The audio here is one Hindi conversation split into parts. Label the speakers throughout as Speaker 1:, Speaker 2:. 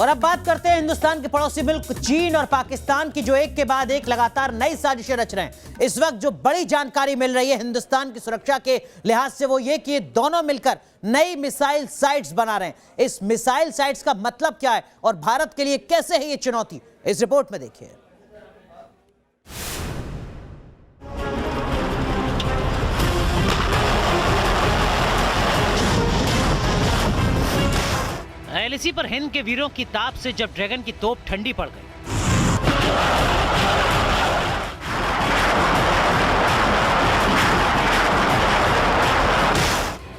Speaker 1: और अब बात करते हैं हिंदुस्तान के पड़ोसी मुल्क चीन और पाकिस्तान की, जो एक के बाद एक लगातार नई साजिशें रच रहे हैं। इस वक्त जो बड़ी जानकारी मिल रही है हिंदुस्तान की सुरक्षा के लिहाज से, वो ये कि ये दोनों मिलकर नई मिसाइल साइट्स बना रहे हैं। इस मिसाइल साइट्स का मतलब क्या है और भारत के लिए कैसे है ये चुनौती, इस रिपोर्ट में देखिए।
Speaker 2: एलएसी पर हिंद के वीरों की ताप से जब ड्रैगन की तोप ठंडी पड़ गई,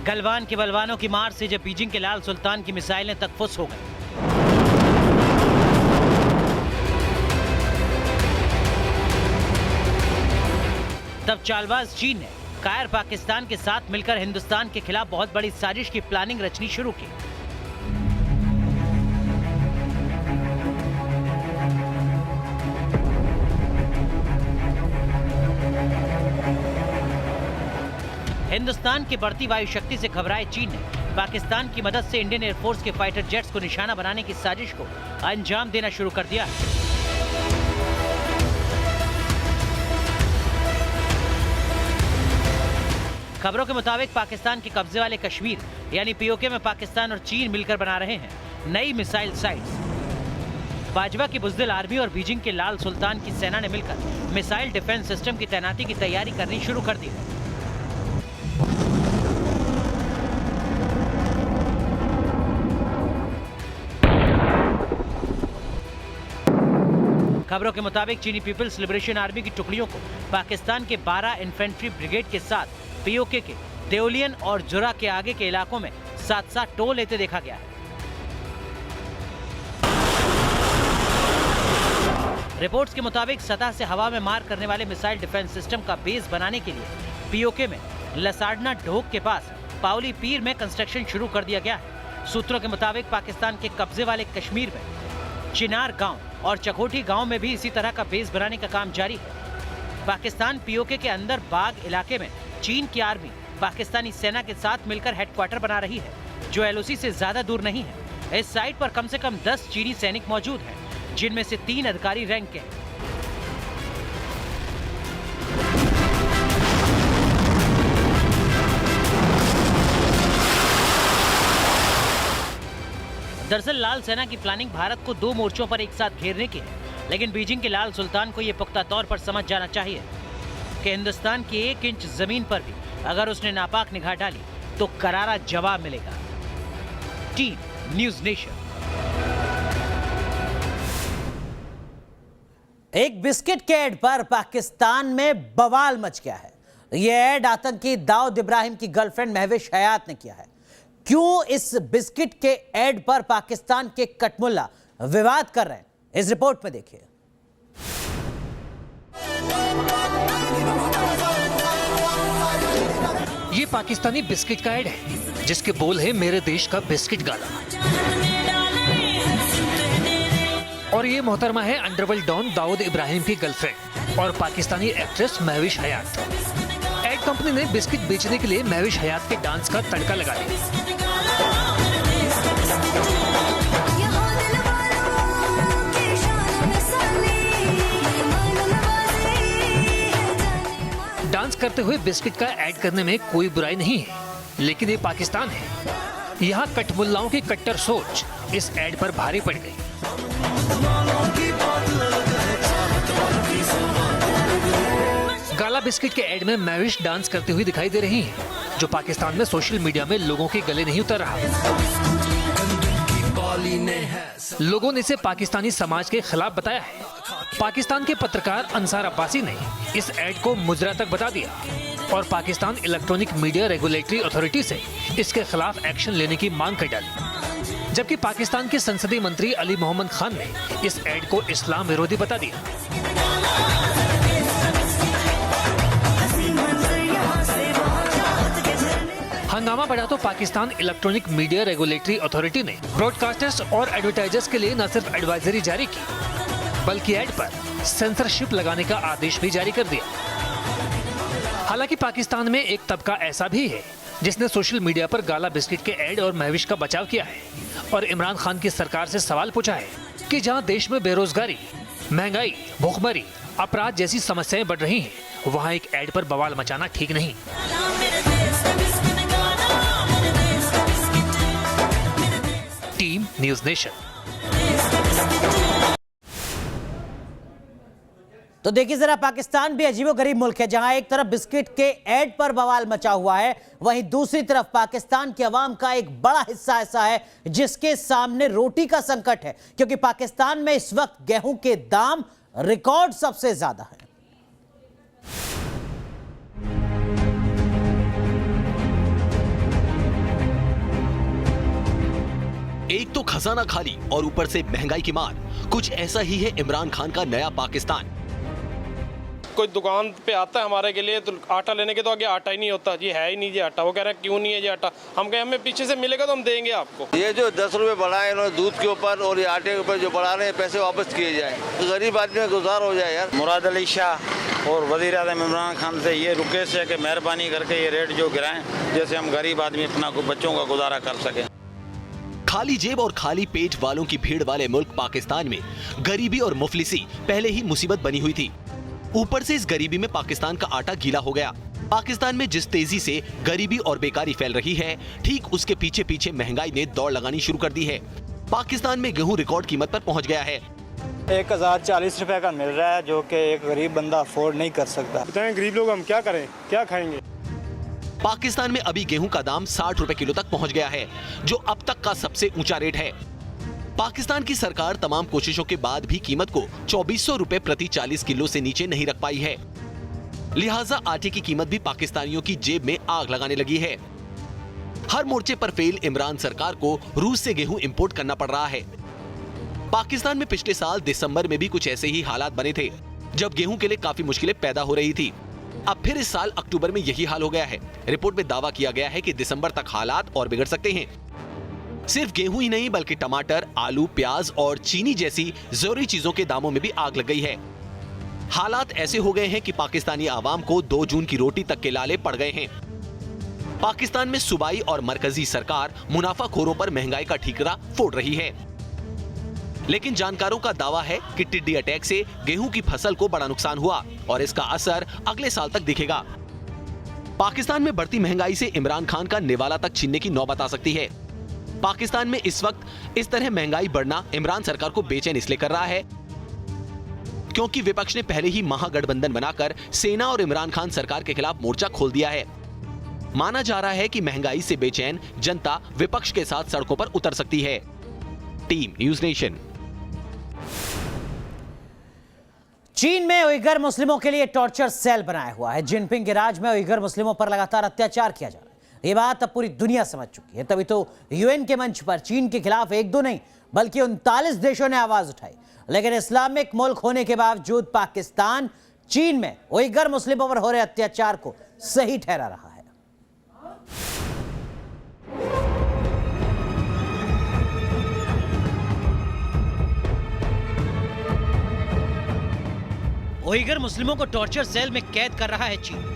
Speaker 2: गलवान के बलवानों की मार से जब बीजिंग के लाल सुल्तान की मिसाइलें तक फुस हो गई, तब चालबाज चीन ने कायर पाकिस्तान के साथ मिलकर हिंदुस्तान के खिलाफ बहुत बड़ी साजिश की प्लानिंग रचनी शुरू की। हिंदुस्तान की बढ़ती वायु शक्ति से घबराए चीन ने पाकिस्तान की मदद से इंडियन एयरफोर्स के फाइटर जेट्स को निशाना बनाने की साजिश को अंजाम देना शुरू कर दिया। खबरों के मुताबिक पाकिस्तान के कब्जे वाले कश्मीर यानी पीओके में पाकिस्तान और चीन मिलकर बना रहे हैं नई मिसाइल साइट्स। बाजवा की बुज़दिल आर्मी और बीजिंग के लाल सुल्तान की सेना ने मिलकर मिसाइल डिफेंस सिस्टम की तैनाती की तैयारी करनी शुरू कर दी है। खबरों के मुताबिक चीनी पीपल्स लिबरेशन आर्मी की टुकड़ियों को पाकिस्तान के 12 इन्फेंट्री ब्रिगेड के साथ पीओके के देवलियन और जुरा के आगे के इलाकों में साथ साथ टो लेते देखा गया है। रिपोर्ट्स के मुताबिक सतह से हवा में मार करने वाले मिसाइल डिफेंस सिस्टम का बेस बनाने के लिए पीओके में लसाडना ढोक के पास पाउली पीर में कंस्ट्रक्शन शुरू कर दिया गया है। सूत्रों के मुताबिक पाकिस्तान के कब्जे वाले कश्मीर में चिनार गांव और चकोठी गांव में भी इसी तरह का बेस बनाने का काम जारी है। पाकिस्तान पीओके के अंदर बाग इलाके में चीन की आर्मी पाकिस्तानी सेना के साथ मिलकर हेडक्वार्टर बना रही है, जो एलओसी से ज्यादा दूर नहीं है। इस साइट पर कम से कम 10 चीनी सैनिक मौजूद हैं, जिनमें से 3 अधिकारी रैंक के हैं। दरअसल लाल सेना की प्लानिंग भारत को 2 मोर्चों पर एक साथ घेरने की है, लेकिन बीजिंग के लाल सुल्तान को यह पुख्ता तौर पर समझ जाना चाहिए कि हिंदुस्तान की 1 इंच जमीन पर भी अगर उसने नापाक निगाह डाली तो करारा जवाब मिलेगा। Team news nation.
Speaker 1: एक बिस्किट के ऐड पर पाकिस्तान में बवाल मच गया है। यह ऐड आतंकी दाऊद इब्राहिम की गर्लफ्रेंड महविश हयात ने किया है। क्यों इस बिस्किट के ऐड पर पाकिस्तान के कटमुल्ला विवाद कर रहे हैं, इस रिपोर्ट में देखिए।
Speaker 3: ये पाकिस्तानी बिस्किट का ऐड है, जिसके बोल है मेरे देश का बिस्किट गाला। और ये मोहतरमा है अंडरवर्ल्ड डॉन दाऊद इब्राहिम की गर्लफ्रेंड और पाकिस्तानी एक्ट्रेस महविश हयात। ऐड कंपनी ने बिस्किट बेचने के लिए महविश हयात के डांस का तड़का लगाया। डांस करते हुए बिस्किट का ऐड करने में कोई बुराई नहीं है, लेकिन ये पाकिस्तान है। यहाँ कटमुल्लाओं की कट्टर सोच इस ऐड पर भारी पड़ गई। गाला बिस्किट के ऐड में महविश डांस करती हुई दिखाई दे रही हैं, जो पाकिस्तान में सोशल मीडिया में लोगों के गले नहीं उतर रहा। लोगों ने इसे पाकिस्तानी समाज के खिलाफ बताया है। पाकिस्तान के पत्रकार अंसार अब्बासी ने इस ऐड को मुजरा तक बता दिया और Pakistan electronic media regulatory authority से इसके खिलाफ एक्शन लेने की मांग कर डाली। जबकि पाकिस्तान के संसदीय मंत्री अली मोहम्मद खान ने इस ऐड को इस्लाम विरोधी बता दिया। हंगामा बढ़ा तो Pakistan electronic media regulatory authority ने ब्रॉडकास्टर्स और एडवर्टाइजर्स के लिए न सिर्फ एडवाइजरी जारी की, बल्कि ऐड पर सेंसरशिप लगाने का आदेश भी जारी कर दिया। हालांकि पाकिस्तान में एक तबका ऐसा भी है जिसने सोशल मीडिया पर गाला बिस्किट के ऐड और महविश का बचाव किया है और इमरान खान की सरकार से सवाल पूछा है कि जहां देश में बेरोजगारी, महंगाई, भूखमरी, अपराध जैसी समस्याएं बढ़ रही हैं, वहां एक ऐड पर बवाल मचाना ठीक नहीं। Team news nation.
Speaker 1: तो देखिए जरा, पाकिस्तान भी अजीबोगरीब मुल्क है, जहां एक तरफ बिस्किट के ऐड पर बवाल मचा हुआ है, वहीं दूसरी तरफ पाकिस्तान की आवाम का एक बड़ा हिस्सा ऐसा है जिसके सामने रोटी का संकट है, क्योंकि पाकिस्तान में इस वक्त गेहूं के दाम रिकॉर्ड सबसे ज्यादा है।
Speaker 4: एक तो खजाना खाली और ऊपर से महंगाई की मार। कुछ ऐसा ही है इमरान खान का नया पाकिस्तान।
Speaker 5: कोई दुकान पे आता है हमारे के लिए तो आटा लेने के तो आगे आटा ही नहीं होता, ये है ही नहीं ये आटा। वो कह रहे हैं क्यों नहीं है ये आटा, हम कहें हमें पीछे से मिलेगा तो हम देंगे आपको।
Speaker 6: ये जो 10 रुपए बढ़ाए इन्होंने दूध के ऊपर और ये आटे के ऊपर जो बढ़ा रहे हैं, पैसे वापस किए जाए तो गरीब आदमी में गुजार हो जाए यार।
Speaker 7: मुराद अली शाह और वज़ीर आज़म इमरान खान से ये रिक्वेस्ट है कि मेहरबानी करके ये रेट जो गिराएं, जैसे हम गरीब आदमी अपना बच्चों का गुजारा कर सकें।
Speaker 4: खाली जेब और खाली पेट वालों की भीड़ वाले मुल्क पाकिस्तान में गरीबी और मुफलिसी पहले ही मुसीबत बनी हुई थी। ऊपर से इस गरीबी में पाकिस्तान का आटा गीला हो गया। पाकिस्तान में जिस तेजी से गरीबी और बेकारी फैल रही है, ठीक उसके पीछे पीछे महंगाई ने दौड़ लगानी शुरू कर दी है। पाकिस्तान में गेहूं रिकॉर्ड कीमत पर पहुंच गया है।
Speaker 7: 1040 रुपए का मिल रहा है, जो कि एक गरीब बंदा अफोर्ड नहीं कर सकता।
Speaker 5: बताएं गरीब लोग हम क्या करें, क्या खाएंगे।
Speaker 4: पाकिस्तान में अभी गेहूं का दाम 60 रुपए किलो तक पहुंच गया है, जो अब तक का सबसे ऊंचा रेट है। पाकिस्तान की सरकार तमाम कोशिशों के बाद भी कीमत को 2400 रुपए प्रति 40 किलो से नीचे नहीं रख पाई है। लिहाजा आटे की कीमत भी पाकिस्तानियों की जेब में आग लगाने लगी है। हर मोर्चे पर फेल इमरान सरकार को रूस से गेहूं इंपोर्ट करना पड़ रहा है। पाकिस्तान में पिछले साल दिसंबर में भी कुछ ऐसे ही हालात बने थे, जब गेहूं के लिए काफी मुश्किलें पैदा हो रही थी। अब फिर इस साल अक्टूबर में यही हाल हो गया है। रिपोर्ट में दावा किया गया है कि दिसंबर तक हालात और बिगड़ सकते हैं। सिर्फ गेहूं ही नहीं बल्कि टमाटर, आलू, प्याज और चीनी जैसी जरूरी चीजों के दामों में भी आग लग गई है। हालात ऐसे हो गए हैं कि पाकिस्तानी आवाम को 2 जून की रोटी तक के लाले पड़ गए हैं। पाकिस्तान में सूबाई और मरकजी सरकार मुनाफाखोरों पर महंगाई का ठीकरा फोड़ रही है। लेकिन जानकारों का दावा है कि टिड्डी अटैक से गेहूं की फसल को बड़ा नुकसान हुआ और इसका असर अगले साल तक दिखेगा। पाकिस्तान में बढ़ती महंगाई से इमरान खान का निवाला तक छीनने की नौबत आ सकती है। पाकिस्तान में इस वक्त इस तरह महंगाई बढ़ना इमरान सरकार को बेचैन इसलिए कर रहा है क्योंकि विपक्ष ने पहले ही महागठबंधन बनाकर सेना और इमरान खान सरकार के खिलाफ मोर्चा खोल दिया है। माना जा रहा है कि महंगाई से बेचैन जनता विपक्ष के साथ सड़कों पर उतर सकती है। Team news nation.
Speaker 1: चीन में उइगर मुस्लिमों के लिए टॉर्चर सेल बनाया हुआ है। जिनपिंग के राज में उइगर मुस्लिमों पर लगातार अत्याचार किया जा रहा है। ये बात अब पूरी दुनिया समझ चुकी है। तभी तो यूएन के मंच पर चीन के खिलाफ 1-2 नहीं बल्कि 39 देशों ने आवाज उठाई। लेकिन इस्लामिक मुल्क होने के बावजूद पाकिस्तान चीन में उइगर मुस्लिमों पर हो रहे अत्याचार को सही ठहरा रहा है।
Speaker 2: उइगर मुस्लिमों को टॉर्चर सेल में कैद कर रहा है चीन।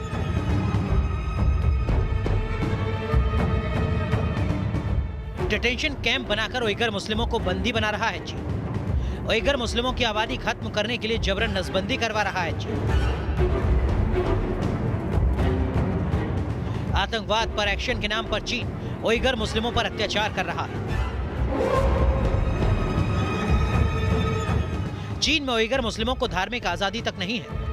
Speaker 2: डिटेंशन कैंप बनाकर उइगर मुस्लिमों को बंदी बना रहा है चीन। उइगर मुस्लिमों की आबादी खत्म करने के लिए जबरन नसबंदी करवा रहा है चीन। आतंकवाद पर एक्शन के नाम पर चीन उइगर मुस्लिमों पर अत्याचार कर रहा है। चीन में उइगर मुस्लिमों को धार्मिक आजादी तक नहीं है।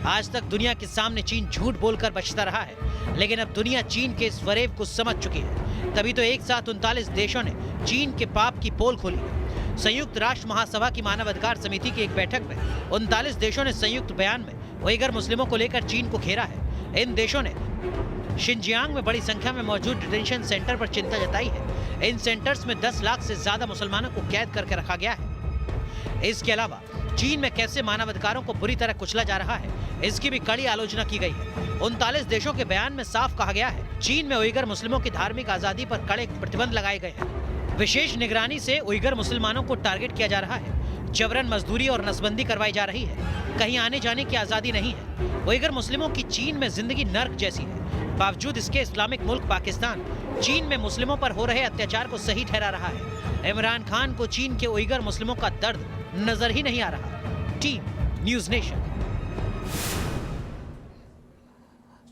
Speaker 2: आज तक दुनिया के सामने चीन झूठ बोलकर बचता रहा है, लेकिन अब दुनिया चीन के इस फरेब को समझ चुकी है। तभी तो एक साथ 39 देशों ने चीन के पाप की पोल खोली। संयुक्त राष्ट्र महासभा की मानवाधिकार समिति की एक बैठक में 39 देशों ने संयुक्त बयान में उइगर मुस्लिमों को लेकर चीन को घेरा है। इन देशों ने शिनजियांग में बड़ी संख्या में मौजूद डिटेंशन सेंटर पर चिंता जताई है। इन सेंटर्स में 10 लाख से ज्यादा मुसलमानों को कैद करके रखा गया है। इसके अलावा चीन में कैसे मानवाधिकारों को बुरी तरह कुचला जा रहा है, इसकी भी कड़ी आलोचना की गई है। 39 देशों के बयान में साफ कहा गया है, चीन में उइगर मुस्लिमों की धार्मिक आजादी पर कड़े प्रतिबंध लगाए गए हैं। विशेष निगरानी से उइगर मुसलमानों को टारगेट किया जा रहा है। जबरन मजदूरी और नसबंदी करवाई जा रही है। कहीं आने जाने की आजादी नहीं है। उइगर मुस्लिमों की चीन में जिंदगी नर्क जैसी है। बावजूद इसके इस्लामिक मुल्क पाकिस्तान चीन में मुस्लिमों पर हो रहे अत्याचार को सही ठहरा रहा है। इमरान खान को चीन के उइगर मुस्लिमों का दर्द नजर ही नहीं आ रहा। Team news nation.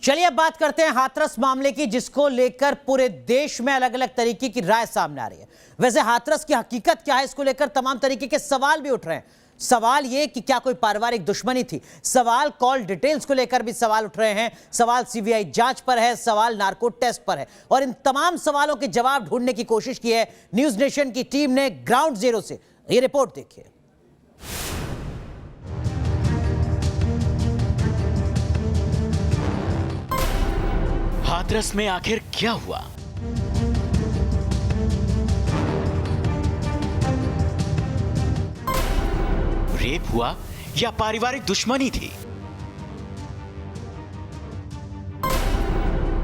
Speaker 1: चलिए अब बात करते हैं हाथरस मामले की, जिसको लेकर पूरे देश में अलग अलग तरीके की राय सामने आ रही है। वैसे हाथरस की हकीकत क्या है, इसको लेकर तमाम तरीके के सवाल भी उठ रहे हैं। सवाल ये कि क्या कोई पारिवारिक दुश्मनी थी, सवाल कॉल डिटेल्स को लेकर भी सवाल उठ रहे हैं, सवाल सीबीआई जांच पर है, सवाल नार्को टेस्ट पर है। और इन तमाम सवालों के जवाब ढूंढने की कोशिश की है न्यूज़ नेशन की टीम ने ग्राउंड जीरो से। ये रिपोर्ट देखिए।
Speaker 8: हाथरस में आखिर क्या हुआ? रेप हुआ या पारिवारिक दुश्मनी थी?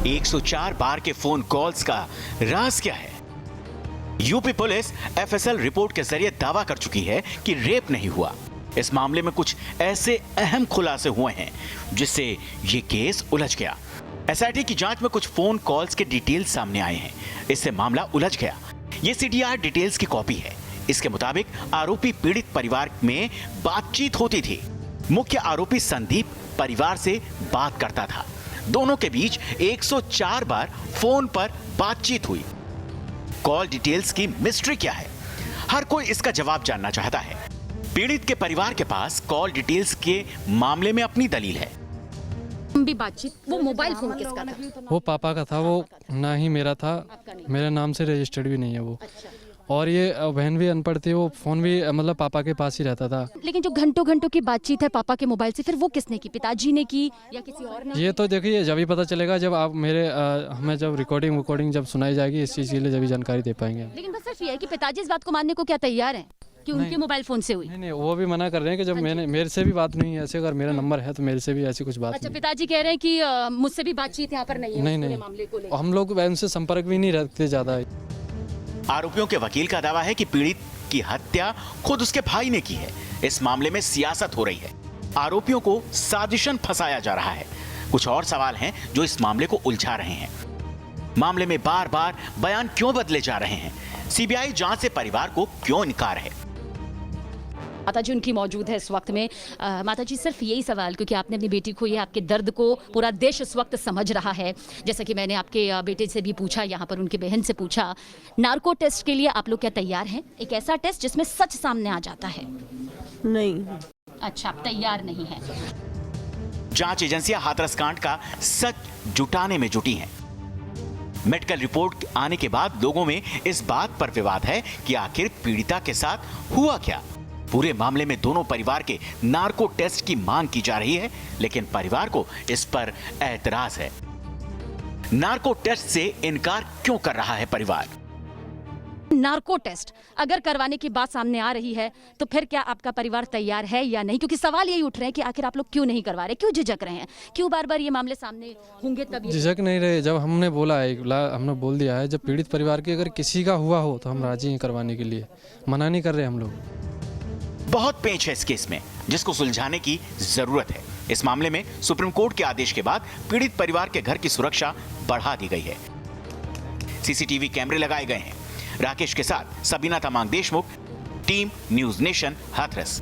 Speaker 8: 104 बार के फोन कॉल्स का राज क्या है? यूपी पुलिस एफएसएल रिपोर्ट के जरिए दावा कर चुकी है कि रेप नहीं हुआ। इस मामले में कुछ ऐसे अहम खुलासे हुए हैं जिससे ये केस उलझ गया। एसआईटी की जांच में कुछ फोन कॉल्स के डिटेल्स सामने आए हैं। इससे मामला उलझ गया। ये सीडीआर डिटेल्स की कॉपी है। इसके मुताबिक आरोपी पीड़ित परिवार में बातचीत होती थी। मुख्य आरोपी संदीप परिवार से बात करता था। दोनों के बीच 104 बार फोन पर बातचीत हुई। कॉल डिटेल्स की मिस्ट्री क्या है? हर कोई इसका जवाब जानना चाहता है। पीड़ित के परिवार के पास कॉल डिटेल्स के मामले में अपनी दलील है।
Speaker 9: भी बातचीत, वो मोबाइल फोन किसका था?
Speaker 10: वो पापा का था, वो ना ही मेरा था। मेरे नाम से रजिस्टर्ड भी नहीं है वो। और ये बहन भी अनपढ़ थी, वो फोन भी मतलब पापा के पास ही रहता था।
Speaker 9: लेकिन जो घंटों घंटों की बातचीत है पापा के मोबाइल से, फिर वो किसने की? पिताजी ने की या किसी और ने?
Speaker 10: ये तो देखिए जब ही पता चलेगा, जब आप हमें जब रिकॉर्डिंग जब सुनाई जाएगी इस चीज़ के लिए, जब भी जानकारी दे पाएंगे।
Speaker 9: लेकिन बस सिर्फ ये है कि पिताजी इस बात को मानने को क्या तैयार है कि उनके मोबाइल फोन से हुई?
Speaker 10: नहीं, वो भी मना कर रहे हैं कि जब मेरे से भी बात नहीं है, ऐसे अगर मेरा नंबर है तो मेरे से भी ऐसी कुछ बात
Speaker 9: अच्छा,
Speaker 10: नहीं।
Speaker 9: पिताजी कह रहे हैं कि मुझसे भी बातचीत यहाँ पर नहीं है।
Speaker 10: नहीं,
Speaker 9: मामले को लेकर
Speaker 10: हम लोग उनसे संपर्क भी नहीं रखते ज्यादा।
Speaker 8: आरोपियों के वकील का दावा है कि पीड़ित की हत्या खुद उसके भाई ने की है। इस मामले में सियासत हो रही है। आरोपियों को साजिशन फंसाया जा रहा है। कुछ और सवाल हैं जो इस मामले को उलझा रहे हैं। मामले में बार बार बयान क्यों बदले जा रहे हैं? सीबीआई जांच से परिवार को क्यों इनकार है?
Speaker 9: माताजी उनकी मौजूद है इस वक्त में। माताजी, सिर्फ यही सवाल, क्योंकि आपने अपनी बेटी को, ये आपके दर्द को पूरा देश इस वक्त समझ रहा है। जैसा कि मैंने आपके बेटे से भी पूछा, यहाँ पर उनकी बहन से पूछा, नार्को टेस्ट के लिए आप लोग क्या तैयार हैं? एक ऐसा टेस्ट जिसमें सच सामने आ जाता है।
Speaker 11: नहीं।
Speaker 9: अच्छा, आप तैयार नहीं हैं।
Speaker 8: जांच एजेंसियां हाथरस कांड का सच जुटाने में जुटी हैं। मेडिकल रिपोर्ट आने के बाद लोगों में इस बात पर विवाद है कि आखिर पीड़िता के साथ हुआ क्या। पूरे मामले में दोनों परिवार के नार्को टेस्ट की मांग की जा रही है, लेकिन परिवार को इस पर एतराज है। नार्को टेस्ट से इनकार क्यों कर रहा है परिवार?
Speaker 9: नार्को टेस्ट अगर करवाने की बात सामने आ रही है तो फिर क्या आपका परिवार तैयार है या नहीं? क्योंकि सवाल यही उठ रहे हैं कि आखिर आप लोग क्यों नहीं करवा रहे, क्यों झिझक रहे हैं, क्यों बार बार ये मामले सामने होंगे तब?
Speaker 10: झिझक नहीं रहे। जब हमने बोला है, हमने बोल दिया है, जब पीड़ित परिवार के अगर किसी का हुआ हो तो हम राजी हैं करवाने के लिए। मना नहीं कर रहे हम लोग।
Speaker 8: बहुत पेच है इस केस में, जिसको सुलझाने की जरूरत है। इस मामले में सुप्रीम कोर्ट के आदेश के बाद पीड़ित परिवार के घर की सुरक्षा बढ़ा दी गई है। सीसीटीवी कैमरे लगाए गए हैं। राकेश के साथ Sabina Tamang Deshmukh, team news nation, Hathras.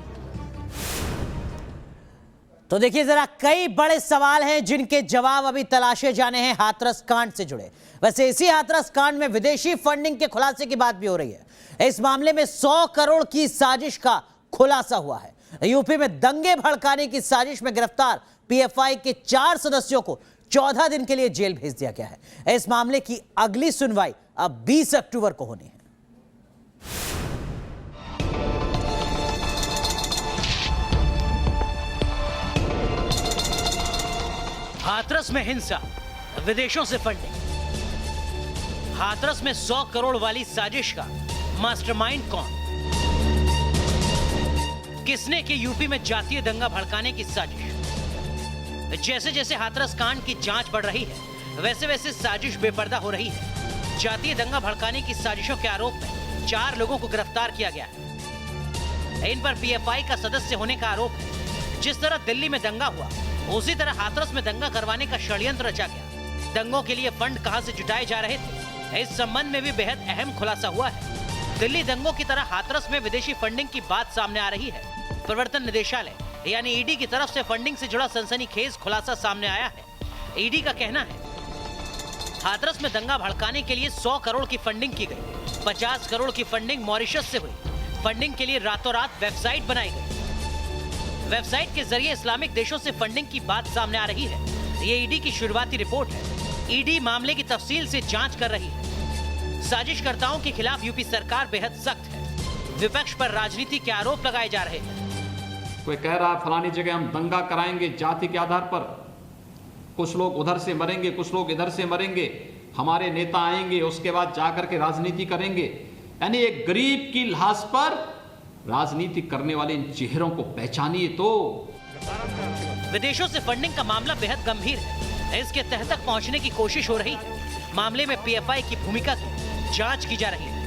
Speaker 1: तो देखिए जरा, कई बड़े सवाल हैं जिनके जवाब अभी तलाशे जाने हैं हाथरस कांड से जुड़े। वैसे इसी हाथरस कांड में विदेशी फंडिंग के खुलासे की बात भी हो रही है। इस मामले में 100 करोड़ की साजिश का खुलासा हुआ है। यूपी में दंगे भड़काने की साजिश में गिरफ्तार पीएफआई के 4 सदस्यों को 14 दिन के लिए जेल भेज दिया गया है। इस मामले की अगली सुनवाई अब 20 अक्टूबर को होनी है।
Speaker 2: हाथरस में हिंसा, विदेशों से फंडिंग। हाथरस में 100 करोड़ वाली साजिश का मास्टरमाइंड कौन? किसने की यूपी में जातीय दंगा भड़काने की साजिश? जैसे जैसे हाथरस कांड की जांच बढ़ रही है, वैसे वैसे साजिश बेपर्दा हो रही है। जातीय दंगा भड़काने की साजिशों के आरोप में 4 लोगों को गिरफ्तार किया गया है। इन पर पीएफआई का सदस्य होने का आरोप है। जिस तरह दिल्ली में दंगा हुआ, उसी तरह हाथरस में दंगा करवाने का षड्यंत्र रचा गया। दंगों के लिए फंड कहां से जुटाए जा रहे थे, इस संबंध में भी बेहद अहम खुलासा हुआ है। दिल्ली दंगों की तरह हाथरस में विदेशी फंडिंग की बात सामने आ रही है। प्रवर्तन निदेशालय यानी ईडी की तरफ से फंडिंग से जुड़ा सनसनीखेज खुलासा सामने आया है। ईडी का कहना है हाथरस में दंगा भड़काने के लिए 100 करोड़ की फंडिंग की गई। 50 करोड़ की फंडिंग मॉरिशस से हुई। फंडिंग के लिए रातों रात वेबसाइट बनाई गई। वेबसाइट के जरिए इस्लामिक देशों से फंडिंग की बात सामने आ रही है। ये ईडी की शुरुआती रिपोर्ट है। ईडी मामले की तफसील से जांच कर रही है। साजिशकर्ताओं के खिलाफ यूपी सरकार बेहद सख्त है। विपक्ष पर राजनीति के आरोप लगाए जा रहे हैं।
Speaker 11: कोई कह रहा है फलानी जगह हम दंगा कराएंगे जाति के आधार पर, कुछ लोग उधर से मरेंगे, कुछ लोग इधर से मरेंगे, हमारे नेता आएंगे, उसके बाद जाकर के राजनीति करेंगे। यानी एक गरीब की लाश पर राजनीति करने वाले इन चेहरों को पहचानिए। तो
Speaker 2: विदेशों से फंडिंग का मामला बेहद गंभीर है। इसके तह तक पहुंचने की कोशिश हो रही है। मामले में पीएफआई की भूमिका की जांच की जा रही है।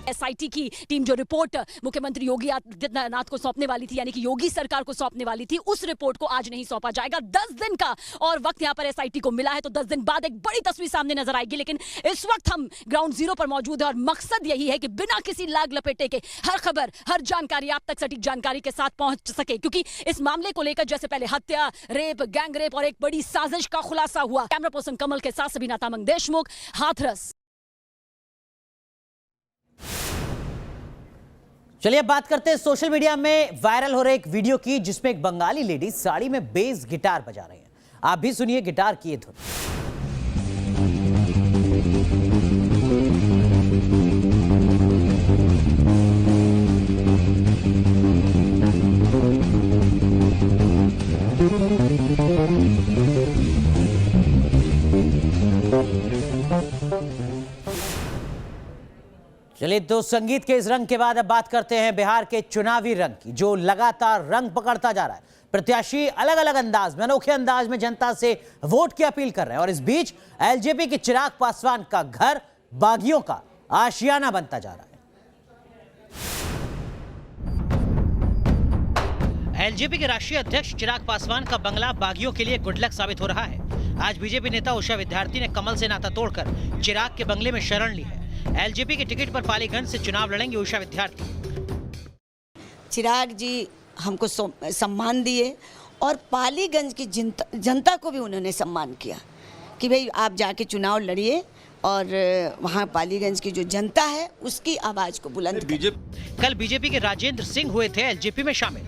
Speaker 9: एसआईटी की टीम जो रिपोर्ट मुख्यमंत्री योगी आदित्यनाथ को सौंपने वाली थी, यानी कि योगी सरकार को सौंपने वाली थी, उस रिपोर्ट को आज नहीं सौंपा जाएगा। 10 दिन का और वक्त यहां पर एसआईटी को मिला है, तो 10 दिन बाद एक बड़ी तस्वीर सामने नजर आएगी। लेकिन इस वक्त हम ग्राउंड जीरो पर मौजूद है और मकसद यही है कि बिना किसी लाग लपेटे के हर खबर, हर जानकारी आप तक सटीक जानकारी के साथ पहुंच सके, क्योंकि इस मामले को लेकर जैसे पहले हत्या, रेप, गैंग रेप और एक बड़ी साजिश का खुलासा हुआ। कैमरा पर्सन कमल के साथ सबीना तामंग देशमुख, हाथरस।
Speaker 1: चलिए अब बात करते हैं सोशल मीडिया में वायरल हो रहे एक वीडियो की, जिसमें एक बंगाली लेडी साड़ी में बेस गिटार बजा रही है। आप भी सुनिए गिटार की ये धुन। चलिए तो संगीत के इस रंग के बाद अब बात करते हैं बिहार के चुनावी रंग की, जो लगातार रंग पकड़ता जा रहा है। प्रत्याशी अलग अलग अंदाज में, अनोखे अंदाज में जनता से वोट की अपील कर रहे हैं और इस बीच एलजेपी के चिराग पासवान का घर बागियों का आशियाना बनता जा रहा है।
Speaker 2: एलजेपी के राष्ट्रीय अध्यक्ष चिराग पासवान का बंगला बागियों के लिए गुड लक साबित हो रहा है। आज बीजेपी नेता उषा विद्यार्थी ने कमल से नाता तोड़कर चिराग के बंगले में शरण ली है। एलजेपी के टिकट पर पालीगंज से चुनाव लड़ेंगे उषा विद्यार्थी।
Speaker 12: चिराग जी हमको सम्मान दिए और पालीगंज की जनता को भी उन्होंने सम्मान किया कि भाई आप जाके चुनाव लड़िए और वहाँ पालीगंज की जो जनता है उसकी आवाज को बुलंद करें।
Speaker 2: कल बीजेपी के राजेंद्र सिंह हुए थे एलजेपी में शामिल।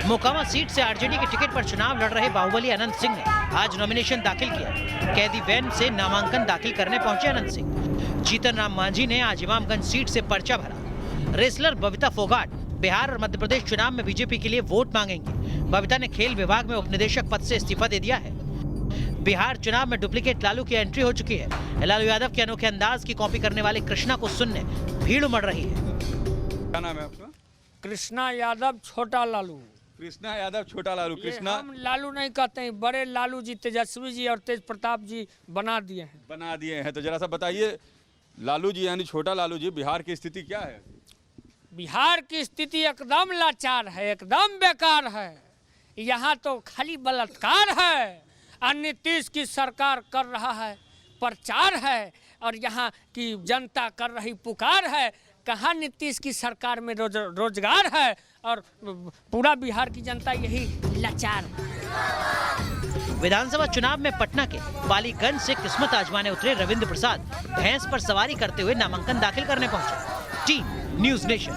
Speaker 2: मोकामा सीट से आरजेडी के टिकट पर चुनाव लड़ रहे बाहुबली अनंत सिंह ने आज नॉमिनेशन दाखिल किया। कैदी वैन से नामांकन दाखिल करने पहुंचे अनंत सिंह। जीतन राम मांझी ने आज इमामगंज सीट से पर्चा भरा। रेसलर बबीता फोगाट बिहार और मध्य प्रदेश चुनाव में बीजेपी के लिए वोट मांगेंगी। बबीता ने खेल विभाग में उपनिदेशक पद से इस्तीफा दे दिया है। बिहार चुनाव में डुप्लीकेट लालू की एंट्री हो चुकी है। लालू यादव के अनोखे अंदाज की कॉपी करने वाले कृष्णा को सुनने भीड़ उमड़ रही है।
Speaker 13: क्या नाम है आपका?
Speaker 14: कृष्णा यादव, छोटा लालू।
Speaker 13: कृष्णा यादव, छोटा लालू। कृष्णा
Speaker 14: हम लालू नहीं कहते हैं, बड़े लालू जी तेजस्वी जी और तेज प्रताप जी बना दिए हैं।
Speaker 13: तो जरा सा बताइए, लालू जी यानी छोटा लालू जी, बिहार की स्थिति क्या है?
Speaker 14: बिहार की स्थिति एकदम लाचार है, एकदम बेकार है। यहाँ तो खाली बलात्कार है। नीतीश की सरकार कर रहा है प्रचार है और यहाँ की जनता कर रही पुकार है। कहाँ नीतीश की सरकार में रोजगार है और पूरा बिहार की जनता यही लाचार।
Speaker 2: विधानसभा चुनाव में पटना के पालीगंज से किस्मत आजमाने उतरे रविंद्र प्रसाद भैंस पर सवारी करते हुए नामांकन दाखिल करने पहुंचे। Team news nation.